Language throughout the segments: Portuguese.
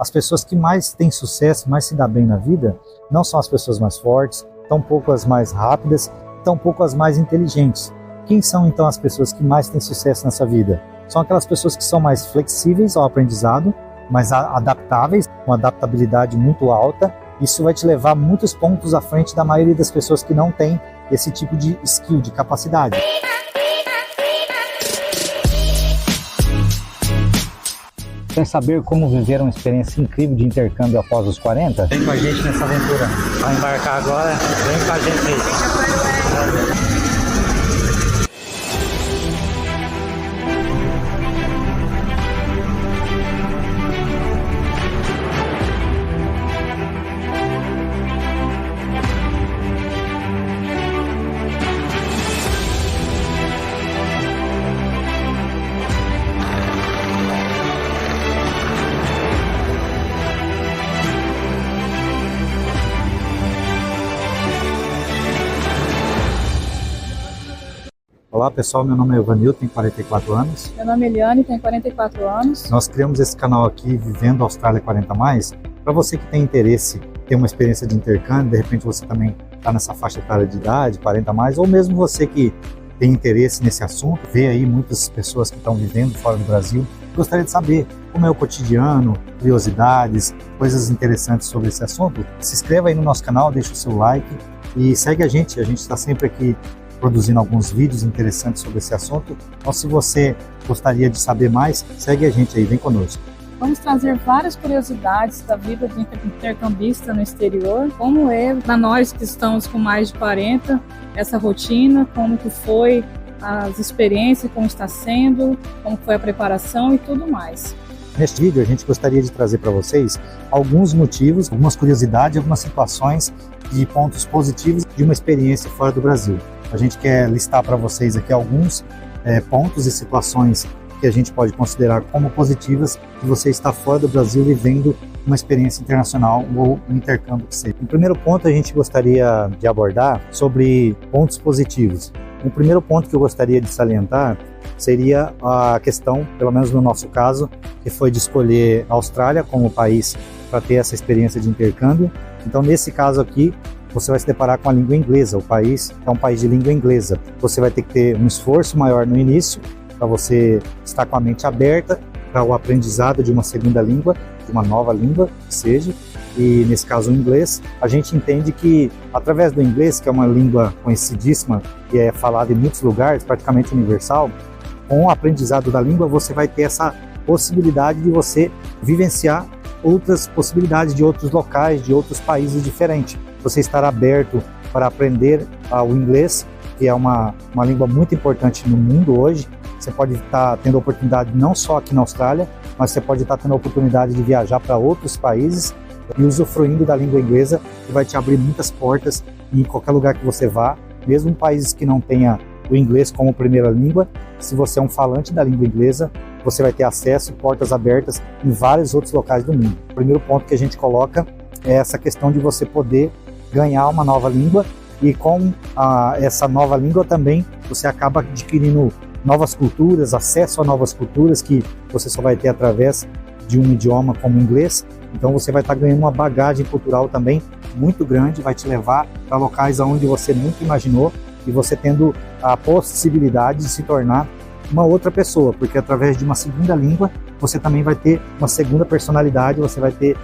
as pessoas que mais têm sucesso, mais se dão bem na vida, não são as pessoas mais fortes, tampouco as mais rápidas, tampouco as mais inteligentes. Quem são então as pessoas que mais têm sucesso nessa vida? São aquelas pessoas que são mais flexíveis ao aprendizado, mais adaptáveis, com adaptabilidade muito alta. Isso vai te levar muitos pontos à frente da maioria das pessoas que não têm esse tipo de skill, de capacidade. Quer saber como viver uma experiência incrível de intercâmbio após os 40? Vem com a gente nessa aventura. Vai embarcar agora, vem com a gente aí. Olá pessoal, meu nome é Evanil, tenho 44 anos. Meu nome é Eliane, tenho 44 anos. Nós criamos esse canal aqui, Vivendo Austrália 40+, para você que tem interesse, ter uma experiência de intercâmbio, de repente você também está nessa faixa etária de idade, 40+, ou mesmo você que tem interesse nesse assunto, vê aí muitas pessoas que estão vivendo fora do Brasil, gostaria de saber como é o cotidiano, curiosidades, coisas interessantes sobre esse assunto. Se inscreva aí no nosso canal, deixa o seu like e segue a gente está sempre aqui produzindo alguns vídeos interessantes sobre esse assunto. Então, se você gostaria de saber mais, segue a gente aí, vem conosco. Vamos trazer várias curiosidades da vida do intercambista no exterior, como é para nós que estamos com mais de 40, essa rotina, como que foi as experiências, como está sendo, como foi a preparação e tudo mais. Neste vídeo a gente gostaria de trazer para vocês alguns motivos, algumas curiosidades, algumas situações de pontos positivos de uma experiência fora do Brasil. A gente quer listar para vocês aqui alguns pontos e situações que a gente pode considerar como positivas de você estar fora do Brasil vivendo uma experiência internacional ou um intercâmbio que seja. O primeiro ponto a gente gostaria de abordar sobre pontos positivos. O primeiro ponto que eu gostaria de salientar seria a questão, pelo menos no nosso caso, que foi de escolher a Austrália como país para ter essa experiência de intercâmbio. Então, nesse caso aqui, você vai se deparar com a língua inglesa. O país é um país de língua inglesa. Você vai ter que ter um esforço maior no início para você estar com a mente aberta para o aprendizado de uma segunda língua, de uma nova língua que seja. E nesse caso o inglês, a gente entende que através do inglês, que é uma língua conhecidíssima e é falada em muitos lugares, praticamente universal, com o aprendizado da língua você vai ter essa possibilidade de você vivenciar outras possibilidades de outros locais, de outros países diferentes. Você estar aberto para aprender o inglês, que é uma língua muito importante no mundo hoje. Você pode estar tendo a oportunidade não só aqui na Austrália, mas você pode estar tendo a oportunidade de viajar para outros países e usufruindo da língua inglesa, que vai te abrir muitas portas em qualquer lugar que você vá, mesmo em países que não tenha o inglês como primeira língua. Se você é um falante da língua inglesa, você vai ter acesso e portas abertas em vários outros locais do mundo. O primeiro ponto que a gente coloca é essa questão de você poder ganhar uma nova língua, e com essa nova língua também você acaba adquirindo novas culturas, acesso a novas culturas que você só vai ter através de um idioma como o inglês. Então você vai estar ganhando uma bagagem cultural também muito grande, vai te levar para locais onde você nunca imaginou, e você tendo a possibilidade de se tornar uma outra pessoa, porque através de uma segunda língua você também vai ter uma segunda personalidade, você vai ter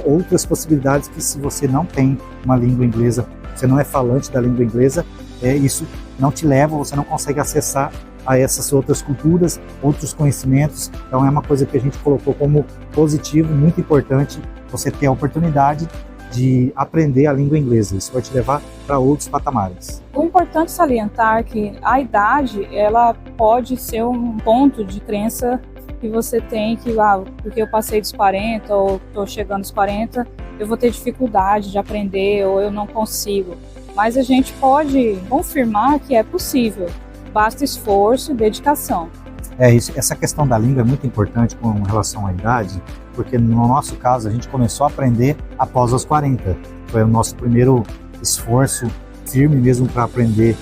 outras possibilidades que, se você não tem uma língua inglesa, você não é falante da língua inglesa, isso não te leva, você não consegue acessar a essas outras culturas, outros conhecimentos. Então é uma coisa que a gente colocou como positivo, muito importante, você ter a oportunidade de aprender a língua inglesa. Isso vai te levar para outros patamares. O importante salientar que a idade, ela pode ser um ponto de crença que você tem que, porque eu passei dos 40 ou estou chegando aos 40, eu vou ter dificuldade de aprender ou eu não consigo. Mas a gente pode confirmar que é possível, basta esforço e dedicação. Essa questão da língua é muito importante com relação à idade, porque no nosso caso a gente começou a aprender após os 40. Foi o nosso primeiro esforço firme mesmo para aprender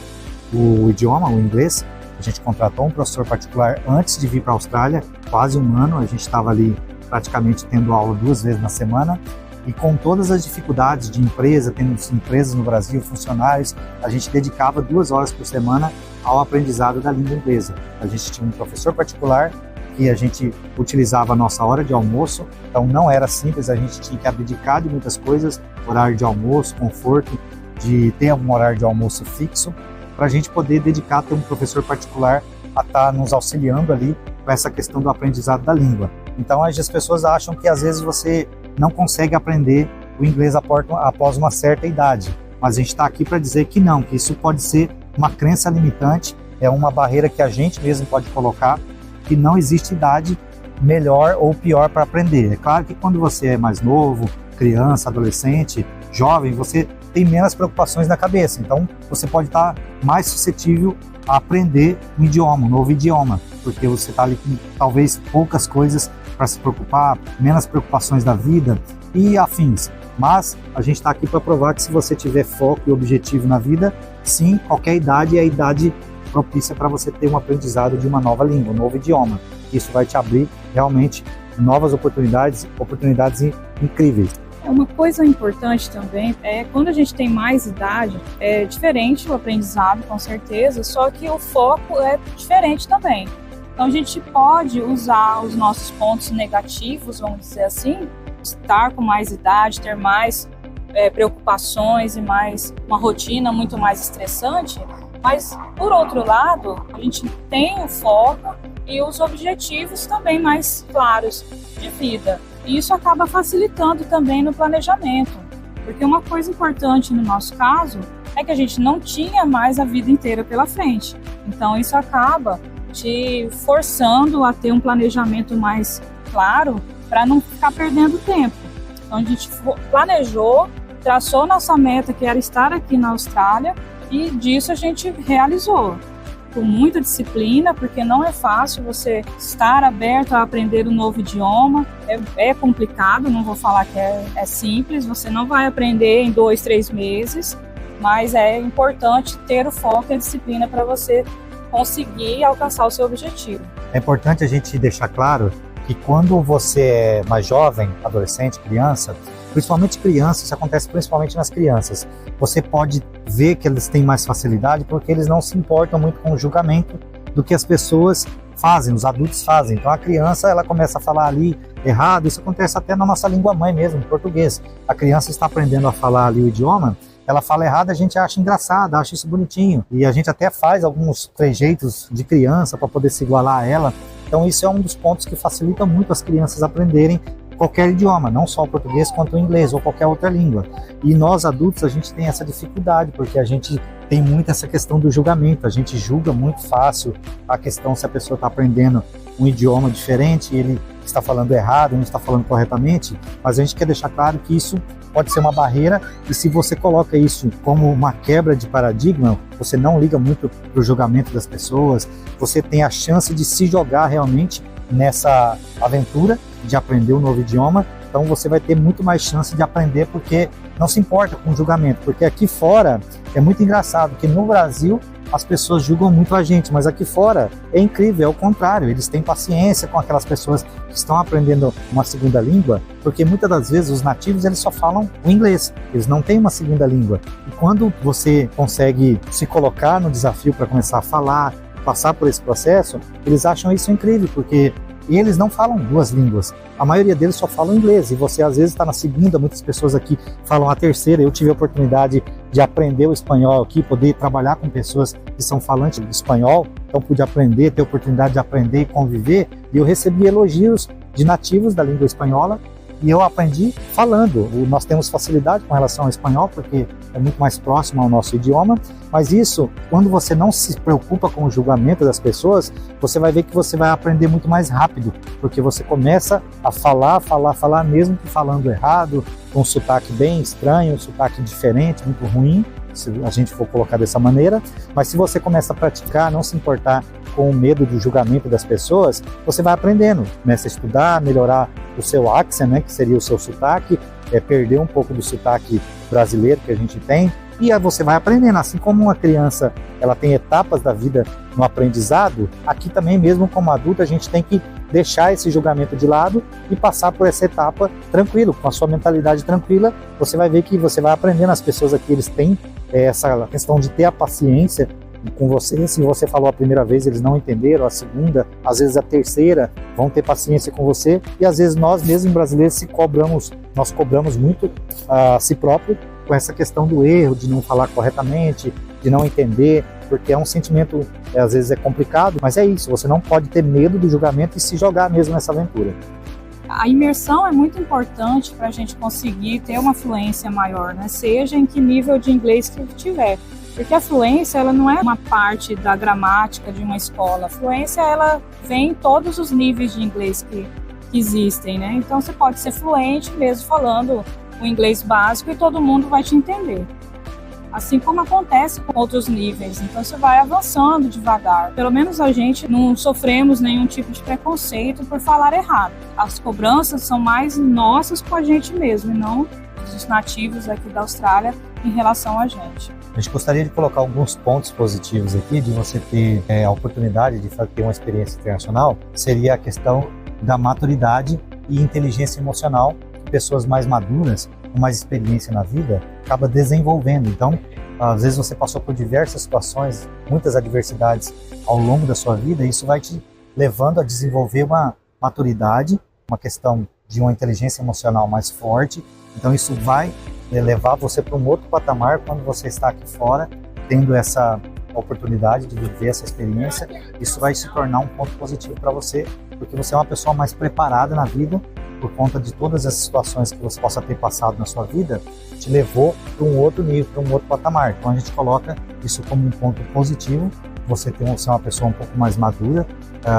o idioma, o inglês. A gente contratou um professor particular antes de vir para a Austrália, quase um ano. A gente estava ali praticamente tendo aula 2 vezes na semana. E com todas as dificuldades de empresa, tendo empresas no Brasil, funcionários, a gente dedicava 2 horas por semana ao aprendizado da língua inglesa. A gente tinha um professor particular e a gente utilizava a nossa hora de almoço, então não era simples, a gente tinha que abdicar de muitas coisas, horário de almoço, conforto, de ter um horário de almoço fixo, para a gente poder dedicar, ter um professor particular a estar nos auxiliando ali com essa questão do aprendizado da língua. Então as pessoas acham que às vezes você não consegue aprender o inglês após uma certa idade, mas a gente está aqui para dizer que não, que isso pode ser uma crença limitante, é uma barreira que a gente mesmo pode colocar, que não existe idade melhor ou pior para aprender. É claro que quando você é mais novo, criança, adolescente, jovem, você tem menos preocupações na cabeça, então você pode estar mais suscetível a aprender um idioma, um novo idioma, porque você está ali com talvez poucas coisas para se preocupar, menos preocupações da vida e afins. Mas a gente está aqui para provar que se você tiver foco e objetivo na vida, sim, qualquer idade é a idade propícia para você ter um aprendizado de uma nova língua, um novo idioma. Isso vai te abrir realmente novas oportunidades incríveis. Uma coisa importante também é quando a gente tem mais idade, é diferente o aprendizado, com certeza, só que o foco é diferente também. Então a gente pode usar os nossos pontos negativos, vamos dizer assim, estar com mais idade, ter mais preocupações e mais uma rotina muito mais estressante, mas por outro lado, a gente tem o foco e os objetivos também mais claros de vida. E isso acaba facilitando também no planejamento, porque uma coisa importante no nosso caso é que a gente não tinha mais a vida inteira pela frente. Então isso acaba te forçando a ter um planejamento mais claro para não ficar perdendo tempo. Então a gente planejou, traçou nossa meta, que era estar aqui na Austrália, e disso a gente realizou. Com muita disciplina, porque não é fácil você estar aberto a aprender um novo idioma, é complicado, não vou falar que é simples, você não vai aprender em 2, 3 meses, mas é importante ter o foco e a disciplina para você conseguir alcançar o seu objetivo. É importante a gente deixar claro que quando você é mais jovem, adolescente, criança, principalmente crianças, isso acontece principalmente nas crianças, você pode ver que eles têm mais facilidade porque eles não se importam muito com o julgamento do que as pessoas fazem, os adultos fazem. Então a criança, ela começa a falar ali errado, isso acontece até na nossa língua mãe mesmo, em português. A criança está aprendendo a falar ali o idioma, ela fala errado, a gente acha engraçado, acha isso bonitinho, e a gente até faz alguns trejeitos de criança para poder se igualar a ela. Então isso é um dos pontos que facilita muito as crianças aprenderem qualquer idioma, não só o português quanto o inglês ou qualquer outra língua. E nós adultos, a gente tem essa dificuldade, porque a gente tem muito essa questão do julgamento, a gente julga muito fácil a questão se a pessoa está aprendendo um idioma diferente, ele está falando errado, não está falando corretamente, mas a gente quer deixar claro que isso pode ser uma barreira, e se você coloca isso como uma quebra de paradigma, você não liga muito para o julgamento das pessoas, você tem a chance de se jogar realmente nessa aventura de aprender um novo idioma, então você vai ter muito mais chance de aprender, porque não se importa com o julgamento, porque aqui fora é muito engraçado que no Brasil as pessoas julgam muito a gente, mas aqui fora é incrível, é o contrário, eles têm paciência com aquelas pessoas que estão aprendendo uma segunda língua, porque muitas das vezes os nativos eles só falam o inglês, eles não têm uma segunda língua, e quando você consegue se colocar no desafio para começar a falar, passar por esse processo, eles acham isso incrível, porque eles não falam 2 línguas, a maioria deles só falam inglês, e você às vezes está na segunda, muitas pessoas aqui falam a terceira. Eu tive a oportunidade de aprender o espanhol aqui, poder trabalhar com pessoas que são falantes de espanhol, então pude aprender, ter a oportunidade de aprender e conviver, e eu recebi elogios de nativos da língua espanhola, e eu aprendi falando. Nós temos facilidade com relação ao espanhol, porque é muito mais próximo ao nosso idioma, mas isso, quando você não se preocupa com o julgamento das pessoas, você vai ver que você vai aprender muito mais rápido, porque você começa a falar, mesmo que falando errado, com um sotaque bem estranho, um sotaque diferente, muito ruim, se a gente for colocar dessa maneira, mas se você começa a praticar, não se importar com o medo do julgamento das pessoas, você vai aprendendo, começa a estudar, melhorar o seu accent, né, que seria o seu sotaque, perder um pouco do sotaque brasileiro que a gente tem, e aí você vai aprendendo, assim como uma criança ela tem etapas da vida no aprendizado, aqui também mesmo como adulto a gente tem que deixar esse julgamento de lado e passar por essa etapa tranquilo, com a sua mentalidade tranquila. Você vai ver que você vai aprendendo. As pessoas aqui, eles têm essa questão de ter a paciência com você. Se você falou a primeira vez, eles não entenderam, a segunda, às vezes a terceira, vão ter paciência com você. E às vezes nós mesmos brasileiros nós cobramos muito a si próprio com essa questão do erro, de não falar corretamente, de não entender, porque é um sentimento, às vezes é complicado, mas é isso, você não pode ter medo do julgamento e se jogar mesmo nessa aventura. A imersão é muito importante para a gente conseguir ter uma fluência maior, né? Seja em que nível de inglês que tiver. Porque a fluência, ela não é uma parte da gramática de uma escola. A fluência, ela vem em todos os níveis de inglês que existem, né? Então, você pode ser fluente mesmo falando o inglês básico e todo mundo vai te entender. Assim como acontece com outros níveis. Então, você vai avançando devagar. Pelo menos a gente não sofremos nenhum tipo de preconceito por falar errado. As cobranças são mais nossas com a gente mesmo, e não dos nativos aqui da Austrália em relação a gente. A gente gostaria de colocar alguns pontos positivos aqui, de você ter a oportunidade de ter uma experiência internacional, seria a questão da maturidade e inteligência emocional, que pessoas mais maduras, com mais experiência na vida, acaba desenvolvendo. Então, às vezes você passou por diversas situações, muitas adversidades ao longo da sua vida, e isso vai te levando a desenvolver uma maturidade, uma questão de uma inteligência emocional mais forte. Então, isso vai levar você para um outro patamar quando você está aqui fora, tendo essa oportunidade de viver essa experiência. Isso vai se tornar um ponto positivo para você, porque você é uma pessoa mais preparada na vida, por conta de todas as situações que você possa ter passado na sua vida, te levou para um outro nível, para um outro patamar. Então a gente coloca isso como um ponto positivo, você ser uma pessoa um pouco mais madura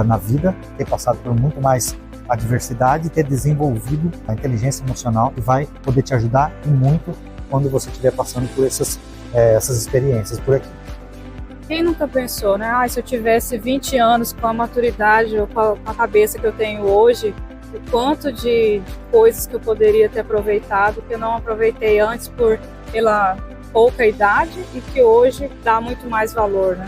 na vida, ter passado por muito mais adversidade, ter desenvolvido a inteligência emocional, que vai poder te ajudar e muito quando você estiver passando por essas experiências por aqui. Quem nunca pensou, né? Se eu tivesse 20 anos com a maturidade ou com a cabeça que eu tenho hoje, o quanto de coisas que eu poderia ter aproveitado, que eu não aproveitei antes pela pouca idade e que hoje dá muito mais valor, né?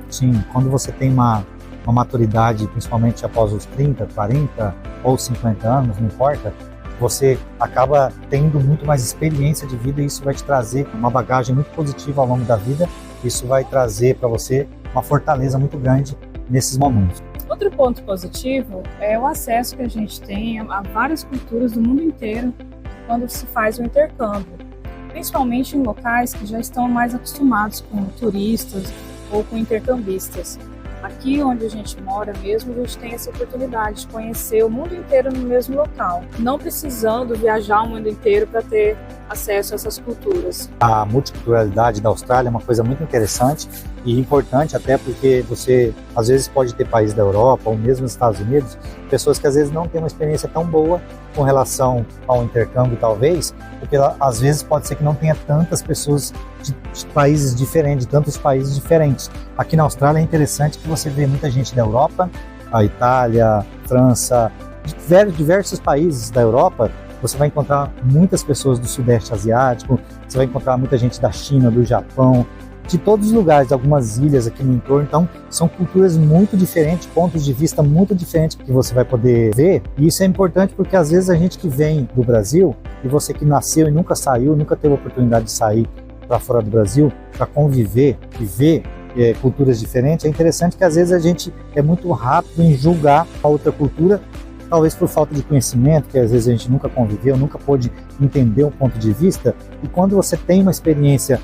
Sim, quando você tem uma maturidade, principalmente após os 30, 40 ou 50 anos, não importa, você acaba tendo muito mais experiência de vida, e isso vai te trazer uma bagagem muito positiva ao longo da vida. Isso vai trazer para você uma fortaleza muito grande nesses momentos. Outro ponto positivo é o acesso que a gente tem a várias culturas do mundo inteiro quando se faz o intercâmbio, principalmente em locais que já estão mais acostumados com turistas ou com intercambistas. Aqui onde a gente mora mesmo, a gente tem essa oportunidade de conhecer o mundo inteiro no mesmo local, não precisando viajar o mundo inteiro para ter acesso a essas culturas. A multiculturalidade da Austrália é uma coisa muito interessante e importante, até porque você às vezes pode ter países da Europa ou mesmo nos Estados Unidos, pessoas que às vezes não têm uma experiência tão boa com relação ao intercâmbio, talvez, porque às vezes pode ser que não tenha tantas pessoas de países diferentes, de tantos países diferentes. Aqui na Austrália é interessante que você vê muita gente da Europa, a Itália, França, diversos países da Europa. Você vai encontrar muitas pessoas do Sudeste Asiático, você vai encontrar muita gente da China, do Japão, de todos os lugares, algumas ilhas aqui no entorno. Então, são culturas muito diferentes, pontos de vista muito diferentes que você vai poder ver. E isso é importante porque às vezes a gente que vem do Brasil, e você que nasceu e nunca saiu, nunca teve a oportunidade de sair para fora do Brasil, para conviver e ver culturas diferentes, é interessante que às vezes a gente é muito rápido em julgar a outra cultura, talvez por falta de conhecimento, que às vezes a gente nunca conviveu, nunca pôde entender um ponto de vista. E quando você tem uma experiência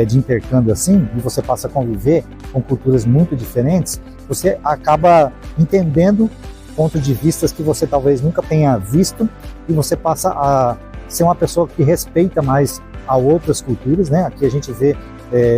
de intercâmbio assim, e você passa a conviver com culturas muito diferentes, você acaba entendendo pontos de vista que você talvez nunca tenha visto, e você passa a ser uma pessoa que respeita mais a outras culturas, né? Aqui a gente vê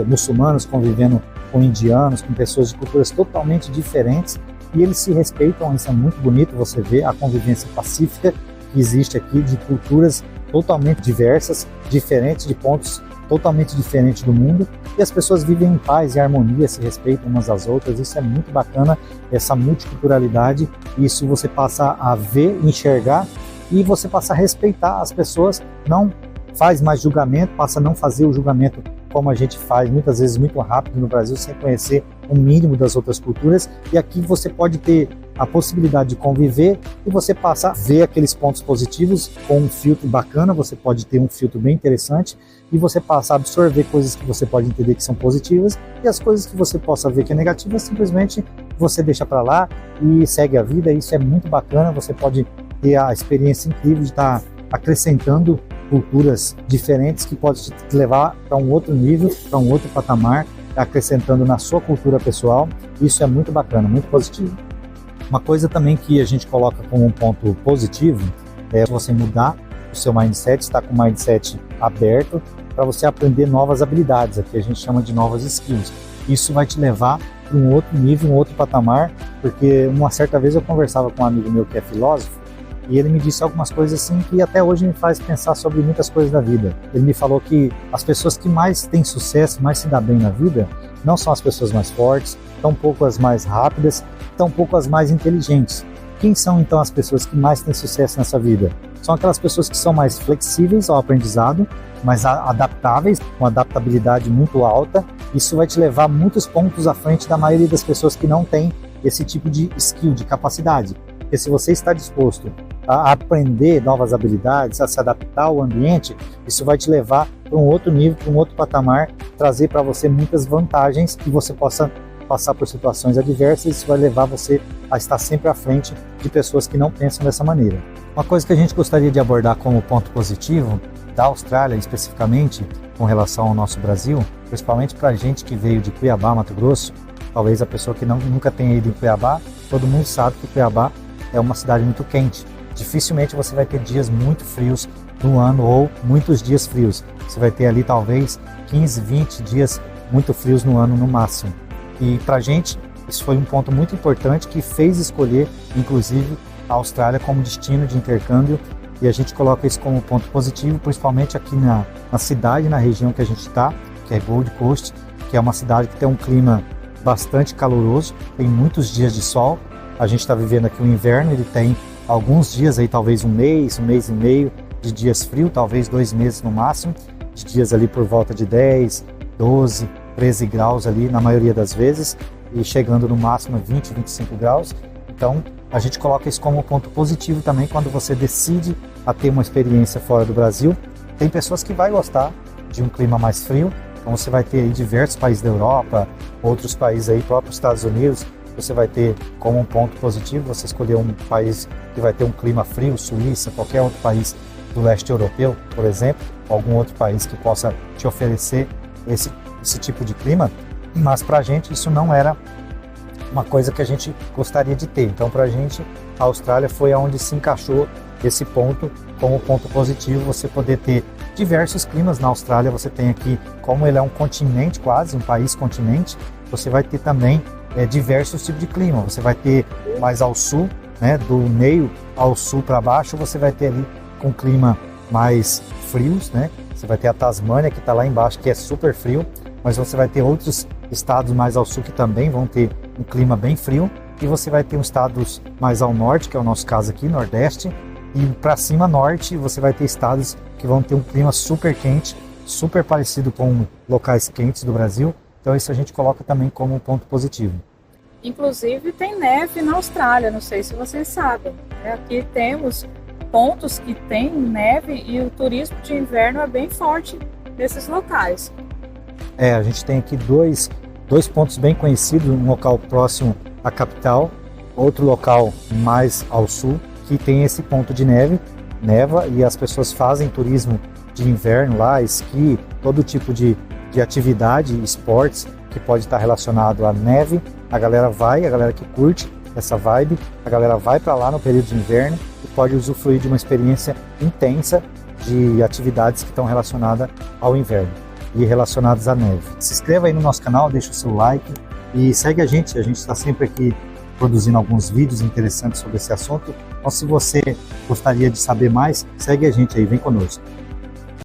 muçulmanos convivendo com indianos, com pessoas de culturas totalmente diferentes, e eles se respeitam. Isso é muito bonito, você vê a convivência pacífica que existe aqui, de culturas totalmente diversas, diferentes, de pontos totalmente diferentes do mundo, e as pessoas vivem em paz e harmonia, se respeitam umas às outras. Isso é muito bacana, essa multiculturalidade. Isso você passa a ver, enxergar, e você passa a respeitar as pessoas, não faz mais julgamento, passa a não fazer o julgamento como a gente faz muitas vezes muito rápido no Brasil, sem conhecer o mínimo das outras culturas. E aqui você pode ter a possibilidade de conviver e você passa a ver aqueles pontos positivos com um filtro bacana, você pode ter um filtro bem interessante e você passa a absorver coisas que você pode entender que são positivas e as coisas que você possa ver que é negativa, simplesmente você deixa para lá e segue a vida. Isso é muito bacana, você pode ter a experiência incrível de estar acrescentando culturas diferentes que pode te levar para um outro nível, para um outro patamar, acrescentando na sua cultura pessoal. Isso é muito bacana, muito positivo. Uma coisa também que a gente coloca como um ponto positivo é você mudar o seu mindset, estar com o mindset aberto para você aprender novas habilidades, aqui a gente chama de novas skills. Isso vai te levar para um outro nível, um outro patamar, porque uma certa vez eu conversava com um amigo meu que é filósofo, e ele me disse algumas coisas assim que até hoje me faz pensar sobre muitas coisas da vida. Ele me falou que as pessoas que mais têm sucesso, mais se dão bem na vida, não são as pessoas mais fortes, tampouco as mais rápidas, tampouco as mais inteligentes. Quem são então as pessoas que mais têm sucesso nessa vida? São aquelas pessoas que são mais flexíveis ao aprendizado, mais adaptáveis, com adaptabilidade muito alta. Isso vai te levar muitos pontos à frente da maioria das pessoas que não têm esse tipo de skill, de capacidade. Porque se você está disposto a aprender novas habilidades, a se adaptar ao ambiente, isso vai te levar para um outro nível, para um outro patamar, trazer para você muitas vantagens que você possa passar por situações adversas. Isso vai levar você a estar sempre à frente de pessoas que não pensam dessa maneira. Uma coisa que a gente gostaria de abordar como ponto positivo da Austrália, especificamente com relação ao nosso Brasil, principalmente para a gente que veio de Cuiabá, Mato Grosso, talvez a pessoa que nunca tenha ido em Cuiabá, todo mundo sabe que Cuiabá é uma cidade muito quente. Dificilmente você vai ter dias muito frios no ano ou muitos dias frios. Você vai ter ali talvez 15, 20 dias muito frios no ano no máximo. E para a gente, isso foi um ponto muito importante que fez escolher, inclusive, a Austrália como destino de intercâmbio. E a gente coloca isso como ponto positivo, principalmente aqui na cidade, na região que a gente está, que é Gold Coast, que é uma cidade que tem um clima bastante caloroso, tem muitos dias de sol. A gente está vivendo aqui o inverno, ele tem alguns dias aí, talvez um mês e meio de dias frios, talvez 2 meses no máximo, de dias ali por volta de 10, 12, 13 graus ali na maioria das vezes, e chegando no máximo 20, 25 graus. Então a gente coloca isso como um ponto positivo também quando você decide a ter uma experiência fora do Brasil. Tem pessoas que vão gostar de um clima mais frio, então você vai ter aí diversos países da Europa, outros países aí, próprios Estados Unidos. Você vai ter como um ponto positivo você escolher um país que vai ter um clima frio, Suíça, qualquer outro país do leste europeu, por exemplo, algum outro país que possa te oferecer esse tipo de clima, mas para a gente isso não era uma coisa que a gente gostaria de ter. Então para a gente a Austrália foi aonde se encaixou esse ponto como ponto positivo, você poder ter diversos climas na Austrália. Você tem aqui, como ele é um continente quase, um país continente, você vai ter também diversos tipos de clima. Você vai ter mais ao sul, né, do meio ao sul para baixo, você vai ter ali com clima mais frios, né? Você vai ter a Tasmânia que está lá embaixo, que é super frio, mas você vai ter outros estados mais ao sul que também vão ter um clima bem frio, e você vai ter estados mais ao norte, que é o nosso caso aqui, Nordeste, e para cima norte você vai ter estados que vão ter um clima super quente, super parecido com locais quentes do Brasil. Então isso a gente coloca também como um ponto positivo. Inclusive tem neve na Austrália, não sei se vocês sabem. Aqui temos pontos que tem neve e o turismo de inverno é bem forte nesses locais. A gente tem aqui dois pontos bem conhecidos, um local próximo à capital, outro local mais ao sul, que tem esse ponto de neva, e as pessoas fazem turismo de inverno lá, esqui, todo tipo de atividade, esportes que pode estar relacionado à neve. A galera que curte essa vibe, a galera vai para lá no período de inverno e pode usufruir de uma experiência intensa de atividades que estão relacionadas ao inverno e relacionadas à neve. Se inscreva aí no nosso canal, deixa o seu like e segue a gente está sempre aqui produzindo alguns vídeos interessantes sobre esse assunto. Então se você gostaria de saber mais, segue a gente aí, vem conosco.